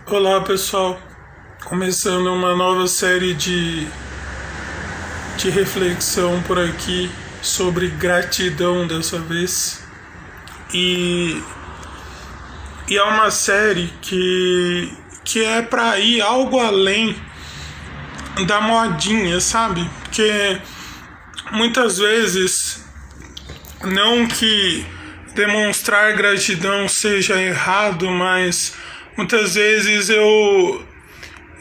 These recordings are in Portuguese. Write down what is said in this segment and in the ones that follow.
Olá pessoal, começando uma nova série de reflexão por aqui sobre gratidão dessa vez. E, e é uma série que é para ir algo além da modinha, sabe? Porque muitas vezes, não que demonstrar gratidão seja errado, mas muitas vezes eu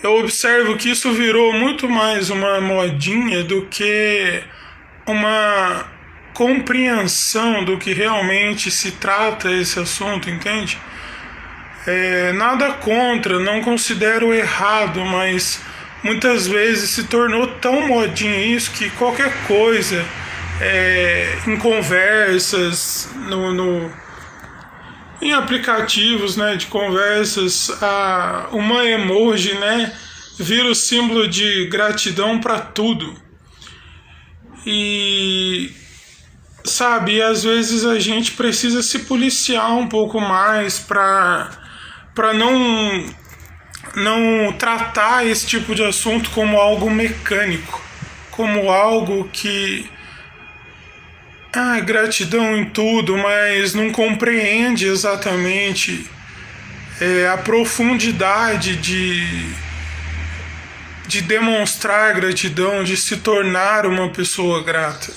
observo que isso virou muito mais uma modinha do que uma compreensão do que realmente se trata esse assunto, entende? Nada contra, não considero errado, mas muitas vezes se tornou tão modinha isso que qualquer coisa, em conversas, em aplicativos, né, de conversas, uma emoji, né, vira o símbolo de gratidão para tudo. E sabe, às vezes a gente precisa se policiar um pouco mais para não tratar esse tipo de assunto como algo mecânico, como algo que gratidão em tudo, mas não compreende exatamente a profundidade de demonstrar gratidão, de se tornar uma pessoa grata.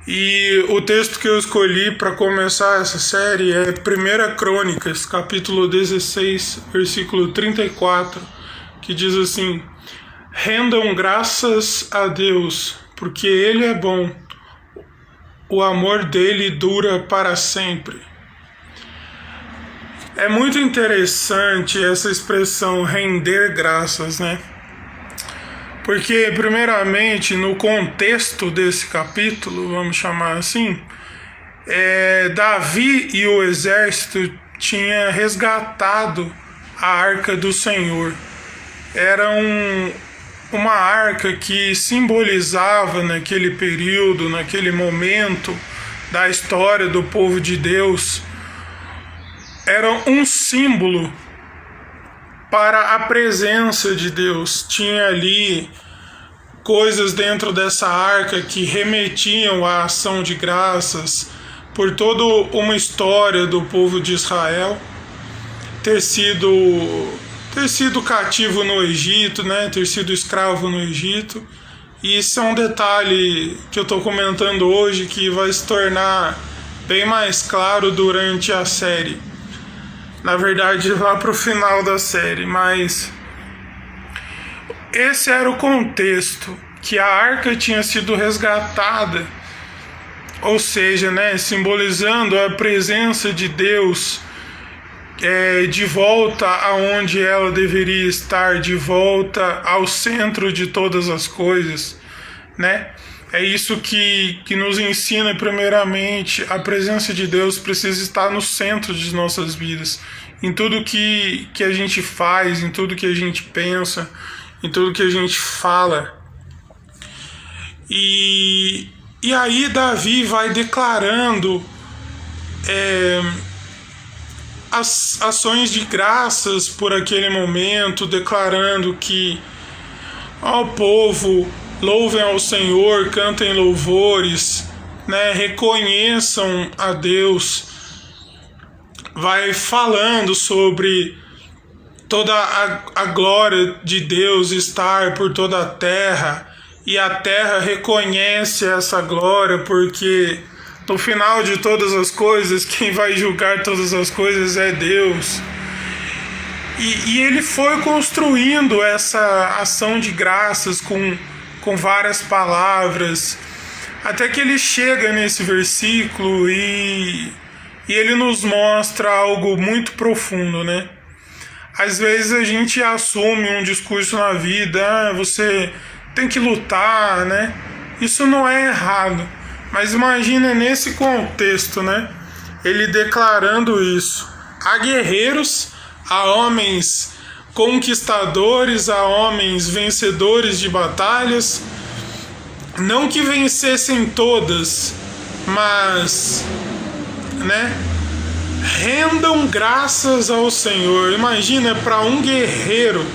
E o texto que eu escolhi para começar essa série é 1 Crônicas, capítulo 16, versículo 34, que diz assim: rendam graças a Deus, porque Ele é bom, o amor dele dura para sempre. É muito interessante essa expressão render graças, né? Porque, primeiramente, no contexto desse capítulo, vamos chamar assim, Davi e o exército tinham resgatado a arca do Senhor. Era uma arca que simbolizava naquele período, naquele momento da história do povo de Deus, era um símbolo para a presença de Deus. Tinha ali coisas dentro dessa arca que remetiam à ação de graças por toda uma história do povo de Israel ter sido cativo no Egito, né? Ter sido escravo no Egito. E isso é um detalhe que eu estou comentando hoje que vai se tornar bem mais claro durante a série. Na verdade, lá para o final da série, mas esse era o contexto, que a arca tinha sido resgatada, ou seja, né, simbolizando a presença de Deus de volta aonde ela deveria estar, de volta ao centro de todas as coisas, né? É isso que nos ensina, primeiramente, a presença de Deus precisa estar no centro de nossas vidas, em tudo que a gente faz, em tudo que a gente pensa, em tudo que a gente fala. E aí Davi vai declarando as ações de graças por aquele momento, declarando que ao povo louvem ao Senhor, cantem louvores, né, reconheçam a Deus. Vai falando sobre toda a glória de Deus estar por toda a terra, e a terra reconhece essa glória, porque no final de todas as coisas, quem vai julgar todas as coisas é Deus. E ele foi construindo essa ação de graças com várias palavras, até que ele chega nesse versículo e ele nos mostra algo muito profundo, né? Às vezes a gente assume um discurso na vida, você tem que lutar, né? Isso não é errado, mas imagina nesse contexto, né? Ele declarando isso: há guerreiros, há homens conquistadores, há homens vencedores de batalhas, não que vencessem todas, mas, né, rendam graças ao Senhor. Imagina para um guerreiro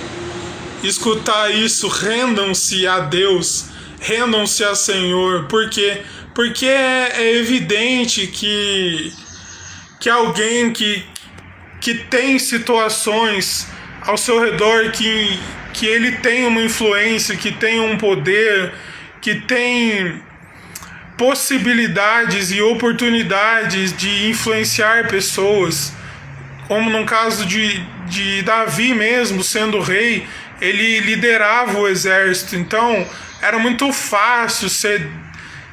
escutar isso, rendam-se a Deus, rendam-se a Senhor. Por quê? Porque é evidente que alguém que tem situações ao seu redor, que ele tem uma influência, que tem um poder, que tem possibilidades e oportunidades de influenciar pessoas, como no caso de Davi mesmo, sendo rei, ele liderava o exército, então era muito fácil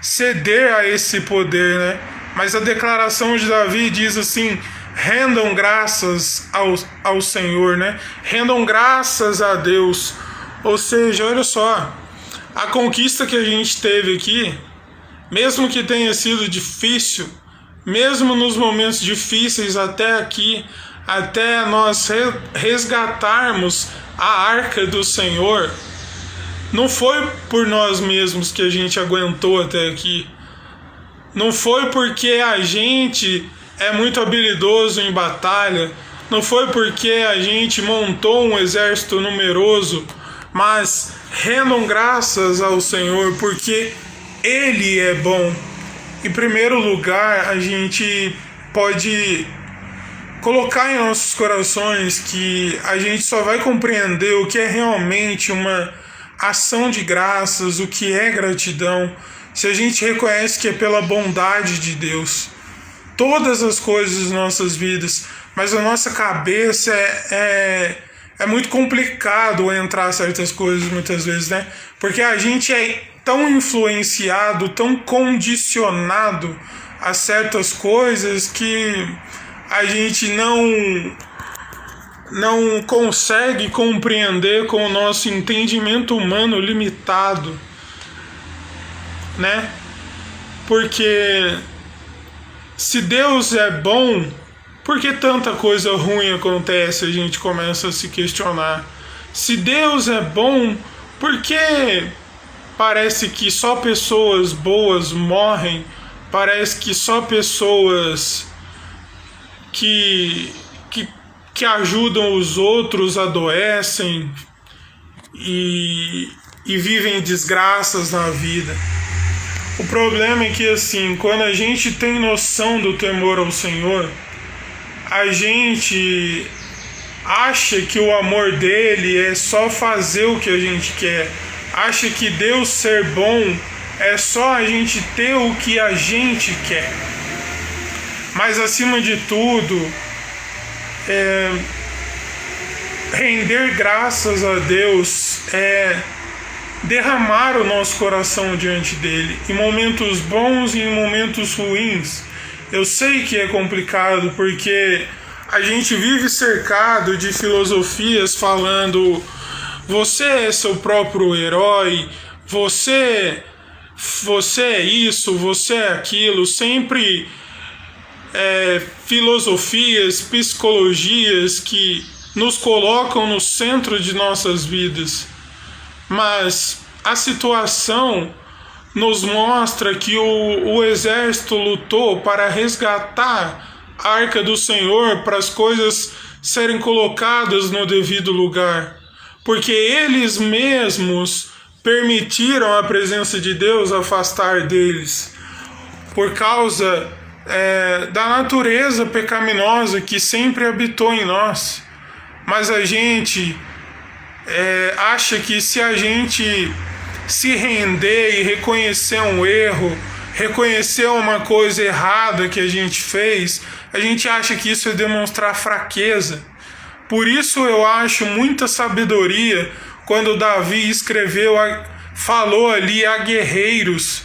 ceder a esse poder, né? Mas a declaração de Davi diz assim: rendam graças ao Senhor, né? Rendam graças a Deus. Ou seja, olha só, a conquista que a gente teve aqui, mesmo que tenha sido difícil, mesmo nos momentos difíceis até aqui, até nós resgatarmos a arca do Senhor, não foi por nós mesmos que a gente aguentou até aqui. Não foi porque a gente é muito habilidoso em batalha, não foi porque a gente montou um exército numeroso, mas rendam graças ao Senhor, porque Ele é bom. Em primeiro lugar, a gente pode colocar em nossos corações que a gente só vai compreender o que é realmente uma ação de graças, o que é gratidão, se a gente reconhece que é pela bondade de Deus. Todas as coisas das nossas vidas, mas a nossa cabeça é muito complicado entrar certas coisas muitas vezes, né? Porque a gente é tão influenciado, tão condicionado a certas coisas que a gente não consegue compreender com o nosso entendimento humano limitado, né? Porque se Deus é bom, por que tanta coisa ruim acontece? A gente começa a se questionar. Se Deus é bom, por que parece que só pessoas boas morrem? Parece que só pessoas que ajudam os outros adoecem e vivem desgraças na vida. O problema é que, assim, quando a gente tem noção do temor ao Senhor, a gente acha que o amor dele é só fazer o que a gente quer, acha que Deus ser bom é só a gente ter o que a gente quer. Mas acima de tudo, render graças a Deus é derramar o nosso coração diante dele, em momentos bons e em momentos ruins. Eu sei que é complicado, porque a gente vive cercado de filosofias falando: você é seu próprio herói, você é isso, você é aquilo, sempre filosofias, psicologias que nos colocam no centro de nossas vidas. Mas a situação nos mostra que o exército lutou para resgatar a arca do Senhor, para as coisas serem colocadas no devido lugar, porque eles mesmos permitiram a presença de Deus afastar deles, por causa da natureza pecaminosa que sempre habitou em nós. Mas a gente acha que se a gente se render e reconhecer um erro, reconhecer uma coisa errada que a gente fez, a gente acha que isso é demonstrar fraqueza. Por isso eu acho muita sabedoria quando Davi falou ali a guerreiros: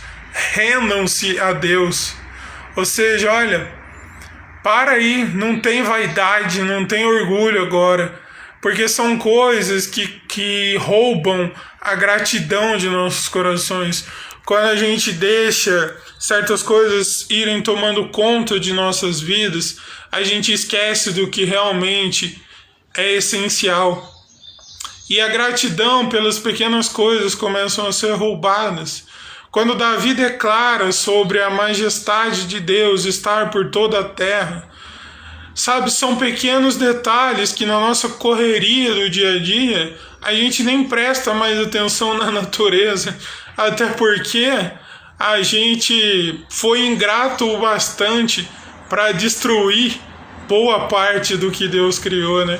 rendam-se a Deus. Ou seja, olha, para aí, não tem vaidade, não tem orgulho agora, porque são coisas que roubam a gratidão de nossos corações. Quando a gente deixa certas coisas irem tomando conta de nossas vidas, a gente esquece do que realmente é essencial. E a gratidão pelas pequenas coisas começam a ser roubadas. Quando Davi declara sobre a majestade de Deus estar por toda a terra, Sabe, são pequenos detalhes que na nossa correria do dia a dia a gente nem presta mais atenção na natureza, até porque a gente foi ingrato o bastante para destruir boa parte do que Deus criou, né?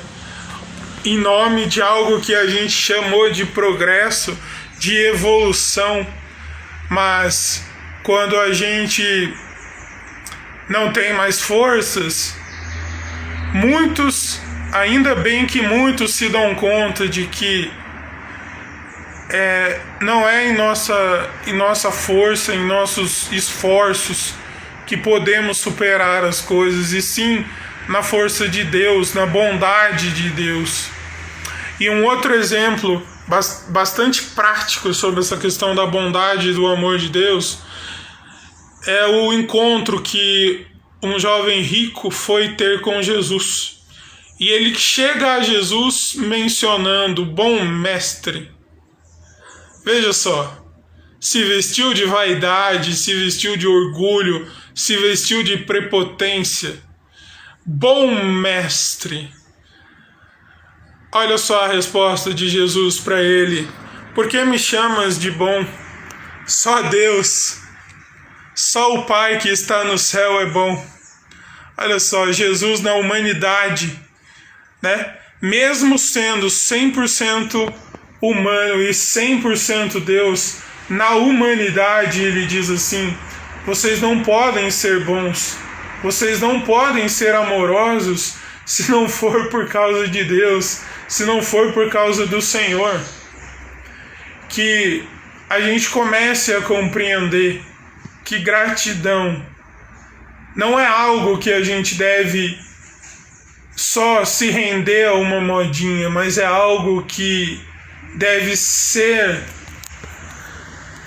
Em nome de algo que a gente chamou de progresso, de evolução, mas quando a gente não tem mais forças, ainda bem que muitos se dão conta de que não é em nossa força, em nossos esforços que podemos superar as coisas, e sim na força de Deus, na bondade de Deus. E um outro exemplo bastante prático sobre essa questão da bondade e do amor de Deus é o encontro que um jovem rico foi ter com Jesus. E ele chega a Jesus mencionando: bom mestre. Veja só, se vestiu de vaidade, se vestiu de orgulho, se vestiu de prepotência. Bom mestre. Olha só a resposta de Jesus para ele: por que me chamas de bom? Só Deus, só o Pai que está no céu é bom. Olha só, Jesus na humanidade, né? Mesmo sendo 100% humano e 100% Deus, na humanidade ele diz assim: vocês não podem ser bons, vocês não podem ser amorosos se não for por causa de Deus, se não for por causa do Senhor. Que a gente comece a compreender que gratidão não é algo que a gente deve só se render a uma modinha, mas é algo que deve ser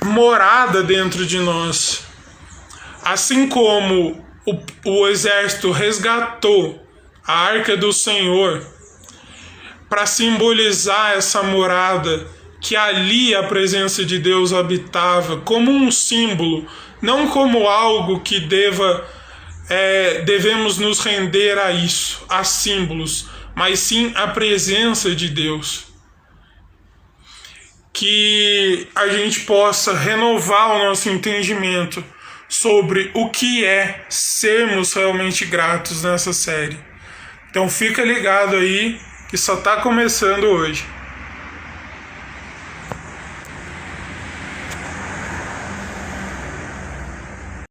morada dentro de nós. Assim como o exército resgatou a Arca do Senhor para simbolizar essa morada, que ali a presença de Deus habitava, como um símbolo, não como algo que devemos nos render a isso, a símbolos, mas sim a presença de Deus. Que a gente possa renovar o nosso entendimento sobre o que é sermos realmente gratos nessa série. Então fica ligado aí, que só está começando hoje.